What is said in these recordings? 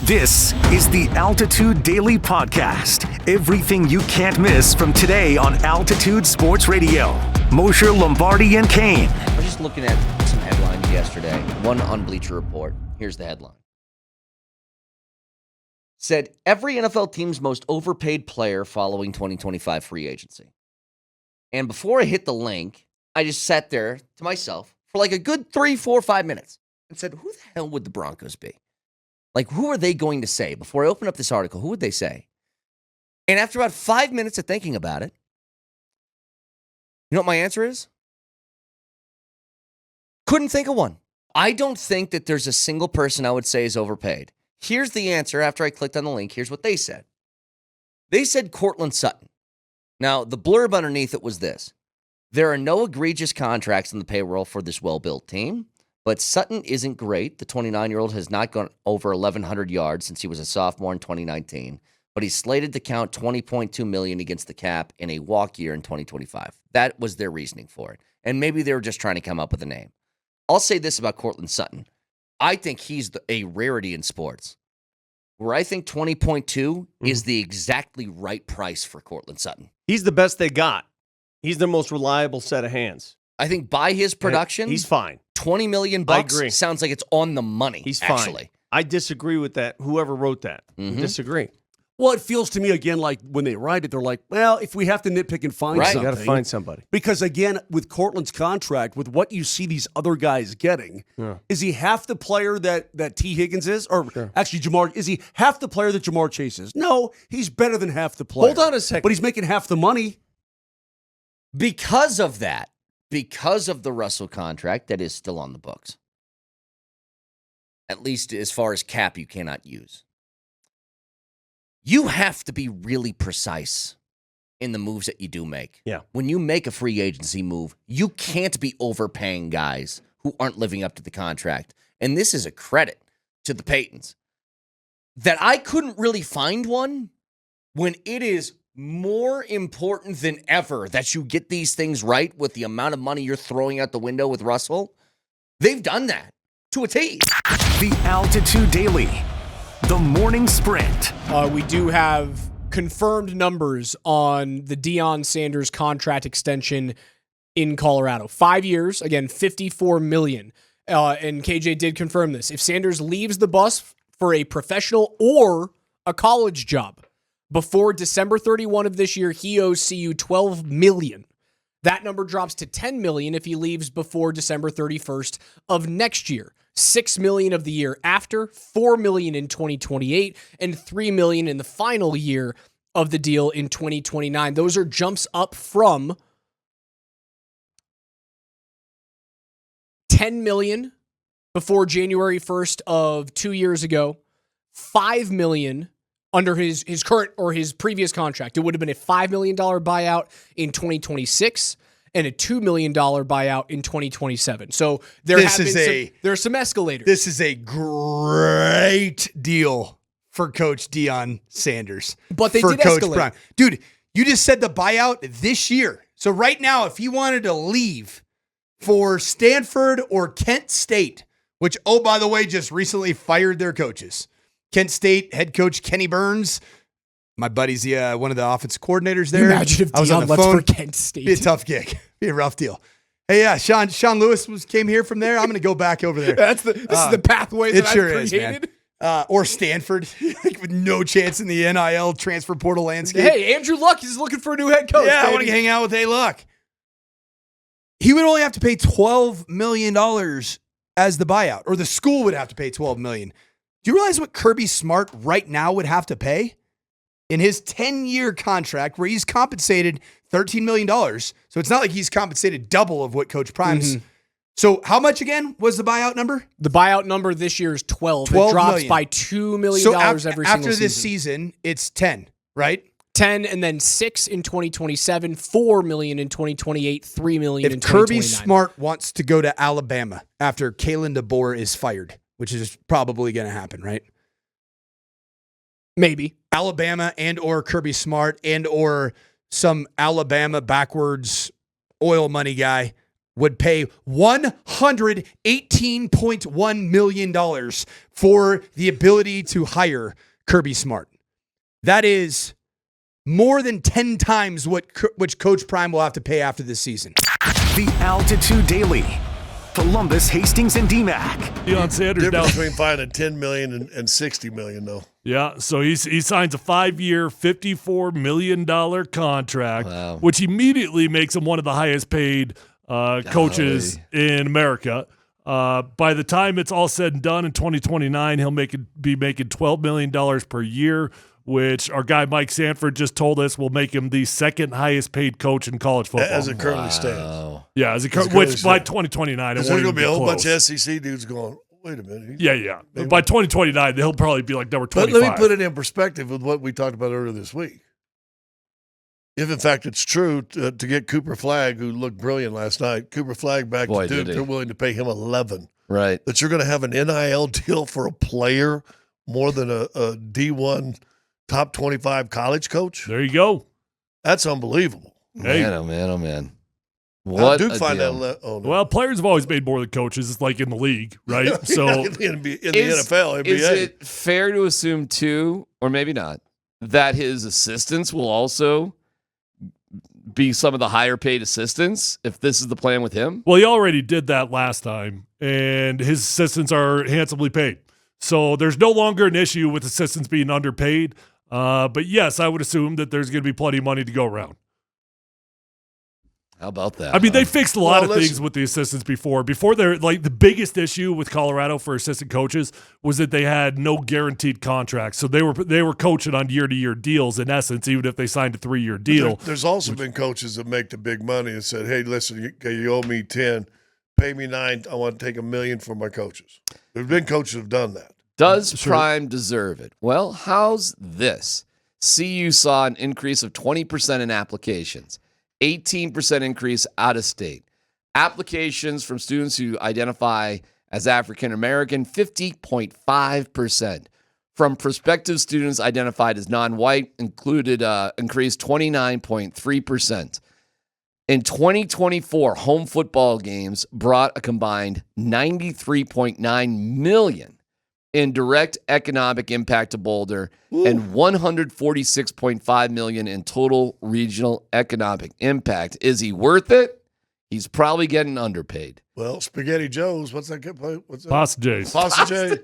This is the Altitude Daily Podcast. Everything you can't miss from today on Altitude Sports Radio. Mosher, Lombardi, and Kane. I was just looking at some headlines yesterday. One on Bleacher Report. Here's the headline. Said, every NFL team's most overpaid player following 2025 free agency. And before I hit the link, I just sat there to myself for like a good 3, 4, 5 minutes and said, who the hell would the Broncos be? Like, who are they going to say? Before I open up this article, who would they say? And after about 5 minutes of thinking about it, you know what my answer is? Couldn't think of one. I don't think that there's a single person I would say is overpaid. Here's the answer after I clicked on the link. Here's what they said. They said Courtland Sutton. Now, the blurb underneath it was this. There are no egregious contracts in the payroll for this well-built team, but Sutton isn't great. The 29-year-old has not gone over 1,100 yards since he was a sophomore in 2019, but he's slated to count $20.2 million against the cap in a walk year in 2025. That was their reasoning for it, and maybe they were just trying to come up with a name. I'll say this about Courtland Sutton. I think he's a rarity in sports, where I think 20.2 is the exactly right price for Courtland Sutton. He's the best they got. He's their most reliable set of hands. I think by his production, he's fine. $20 million sounds like it's on the money. He's fine. Actually. I disagree with that. Whoever wrote that, disagree. Well, it feels to me, again, like when they write it, they're like, well, if we have to nitpick and find something. You got to find somebody. Because, again, with Courtland's contract, with what you see these other guys getting, is he half the player that T. Higgins is? Or actually, is he half the player that Jamar Chase is? No, he's better than half the player. Hold on a second. But he's making half the money. Because of that, because of the Russell contract that is still on the books, at least as far as cap you cannot use, you have to be really precise in the moves that you do make. Yeah. When you make a free agency move, you can't be overpaying guys who aren't living up to the contract. And this is a credit to the Paytons that I couldn't really find one when it is more important than ever that you get these things right with the amount of money you're throwing out the window with Russell. They've done that to a T. The Altitude Daily. The Morning Sprint. We do have confirmed numbers on the Deion Sanders contract extension in Colorado. 5 years, again, $54 million. And KJ did confirm this. If Sanders leaves the bus for a professional or a college job before December 31 of this year, he owes CU $12 million. That number drops to $10 million if he leaves before December 31st of next year. $6 million of the year after, $4 million in 2028, and $3 million in the final year of the deal in 2029. Those are jumps up from $10 million before January 1st of 2 years ago, $5 million under his current or his previous contract. It would have been a $5 million buyout in 2026 and a $2 million buyout in 2027. So there are some escalators. This is a great deal for Coach Deion Sanders. But they for did Coach escalate. Brown. Dude, you just said the buyout this year. So right now, if he wanted to leave for Stanford or Kent State, which, oh, by the way, just recently fired their coaches. Kent State head coach Kenny Burns. My buddy's one of the offensive coordinators there. Imagine if Deion left for Kent State. Be a tough gig. Be a rough deal. Hey, yeah, Sean Lewis came here from there. I'm going to go back over there. This is the pathway that I've created. Or Stanford, with no chance in the NIL transfer portal landscape. Hey, Andrew Luck is looking for a new head coach. Yeah, I want to hang out with Luck. He would only have to pay $12 million as the buyout, or the school would have to pay $12 million. Do you realize what Kirby Smart right now would have to pay in his 10-year contract where he's compensated $13 million? So it's not like he's compensated double of what Coach Prime's. So how much again was the buyout number? The buyout number this year is 12. It drops million. by $2 million every single season. After this season, it's 10, right? 10 and then 6 in 2027, $4 million in 2028, $3 million in 2029. If Kirby Smart wants to go to Alabama after Kalen DeBoer is fired, which is probably going to happen, right? Maybe. Alabama and or Kirby Smart and or some Alabama backwards oil money guy would pay $118.1 million for the ability to hire Kirby Smart. That is more than 10 times which Coach Prime will have to pay after this season. The Altitude Daily. Columbus, Hastings, and DMAC. Deion Sanders Difference down. between finding $10 million and $60 million, though. Yeah, so he signs a 5-year, $54 million contract, which immediately makes him one of the highest paid coaches in America. By the time it's all said and done in 2029, he'll be making $12 million per year, which our guy Mike Sanford just told us will make him the second highest paid coach in college football. As it currently stands. Yeah, which by 2029, there's going to be a whole bunch of SEC dudes going, wait a minute. Yeah. By 2029, he'll probably be like number 25. But let me put it in perspective with what we talked about earlier this week. If, in fact, it's true to get Cooper Flagg, who looked brilliant last night, Cooper Flagg back to Duke, they're willing to pay him $11. Right. That you're going to have an NIL deal for a player more than a D1 top 25 college coach? There you go. That's unbelievable. Hey. Man, oh, man, oh, man. What Duke a find deal. that? No. Well, players have always made more than coaches. It's like in the league, right? So in the NFL, NBA. Is it fair to assume, too, or maybe not, that his assistants will also be some of the higher paid assistants if this is the plan with him? Well, he already did that last time, and his assistants are handsomely paid. So there's no longer an issue with assistants being underpaid. But yes, I would assume that there's going to be plenty of money to go around. How about that? I mean, they fixed a lot of things with the assistants before. Before, they're like the biggest issue with Colorado for assistant coaches was that they had no guaranteed contracts. So they were coaching on year-to-year deals in essence, even if they signed a 3-year deal. There's also been coaches that make the big money and said, "Hey, listen, you owe me 10, pay me 9. I want to take $1 million for my coaches." There's been coaches who've done that. Does Prime deserve it? Well, how's this? CU saw an increase of 20% in applications, 18% increase out of state. Applications from students who identify as African American, 50.5%. From prospective students identified as non-white, included increased 29.3%. In 2024, home football games brought a combined $93.9 million in direct economic impact to Boulder and $146.5 million in total regional economic impact. Is he worth it? He's probably getting underpaid. Well, Spaghetti Joe's, what's that? What's that? Pasta J's. Spaghetti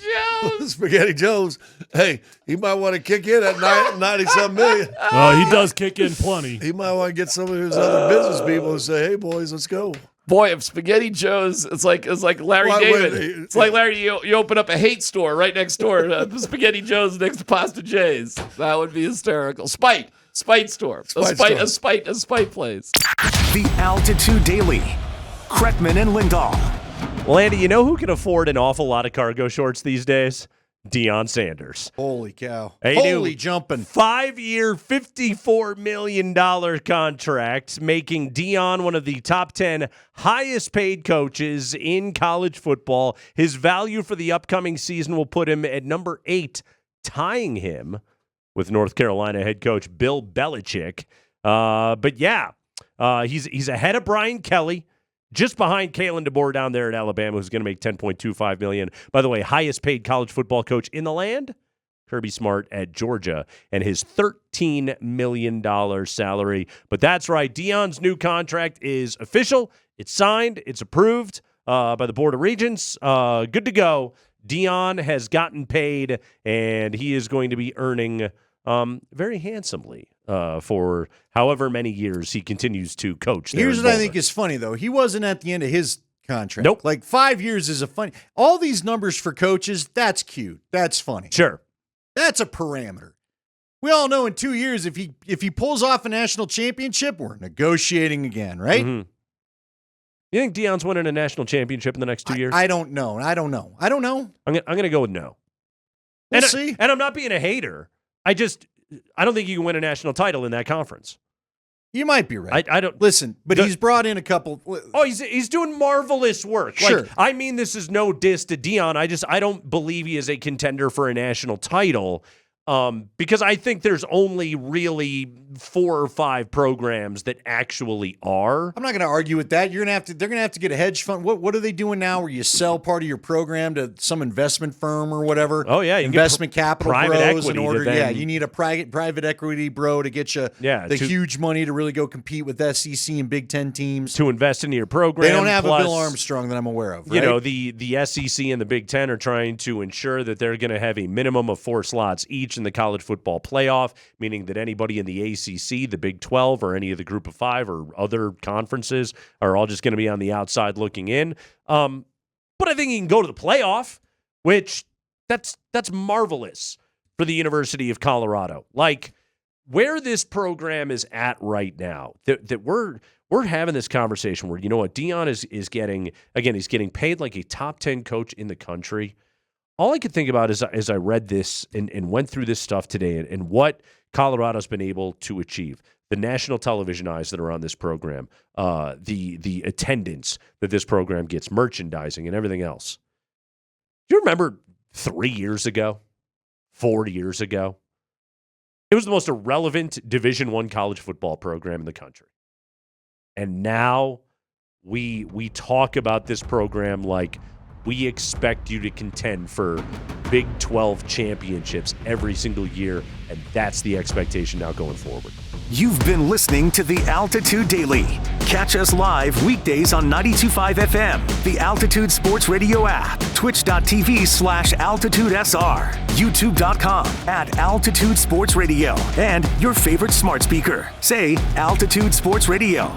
Joe's. Spaghetti Joe's. Hey, he might want to kick in at 90-something million. He does kick in plenty. He might want to get some of his other business people and say, "Hey, boys, let's go." Boy, if Spaghetti Joe's, it's like Larry David. It's like Larry, you open up a hate store right next door. Spaghetti Joe's next to Pasta J's. That would be hysterical. Spite store. A spite place. The Altitude Daily. Kretman and Lindahl. Well, Andy, you know who can afford an awful lot of cargo shorts these days? Deion Sanders. Holy cow. Holy jumping. 5-year, $54 million contract, making Deion one of the top 10 highest paid coaches in college football. His value for the upcoming season will put him at number 8, tying him with North Carolina head coach Bill Belichick. He's ahead of Brian Kelly. Just behind Kalen DeBoer down there at Alabama, who's going to make $10.25 million. By the way, highest paid college football coach in the land, Kirby Smart at Georgia, and his $13 million salary. But that's right, Deion's new contract is official. It's signed. It's approved by the Board of Regents. Good to go. Deion has gotten paid, and he is going to be earning very handsomely for however many years he continues to coach. Here's what I think is funny, though. He wasn't at the end of his contract. Nope. Like 5 years is a funny. All these numbers for coaches, that's cute. That's funny. Sure. That's a parameter. We all know in 2 years, if he pulls off a national championship, we're negotiating again, right? Mm-hmm. You think Deion's winning a national championship in the next 2 years? I don't know. I'm going to go with no. We'll see. And I'm not being a hater. I don't think you can win a national title in that conference. You might be right. I don't listen, but he's brought in a couple. Oh, he's doing marvelous work. Sure. Like, I mean, this is no diss to Deion. I don't believe he is a contender for a national title. Because I think there's only really 4 or 5 programs that actually are. I'm not going to argue with that. They're going to have to get a hedge fund. What are they doing now where you sell part of your program to some investment firm or whatever? Oh, yeah. Investment capital private bros equity in order. to then, yeah, you need a private equity bro to get you huge money to really go compete with SEC and Big Ten teams. To invest into your program. They don't have plus, a Bill Armstrong that I'm aware of, right? You know, the SEC and the Big Ten are trying to ensure that they're going to have a minimum of 4 slots each in the college football playoff, meaning that anybody in the ACC, the Big 12, or any of the Group of 5 or other conferences are all just going to be on the outside looking in. But I think you can go to the playoff, which that's marvelous for the University of Colorado. Like, where this program is at right now, that we're having this conversation where, you know what, Deion is getting, again, he's getting paid like a top 10 coach in the country. All I could think about is, as I read this and went through this stuff today and what Colorado's been able to achieve, the national television eyes that are on this program, the attendance that this program gets, merchandising and everything else. Do you remember 3 years ago, 4 years ago? It was the most irrelevant Division I college football program in the country. And now we talk about this program like we expect you to contend for Big 12 championships every single year, and that's the expectation now going forward. You've been listening to the Altitude Daily. Catch us live weekdays on 92.5 FM, the Altitude Sports Radio app, twitch.tv/AltitudeSR, youtube.com @Altitude Sports Radio, and your favorite smart speaker. Say Altitude Sports Radio.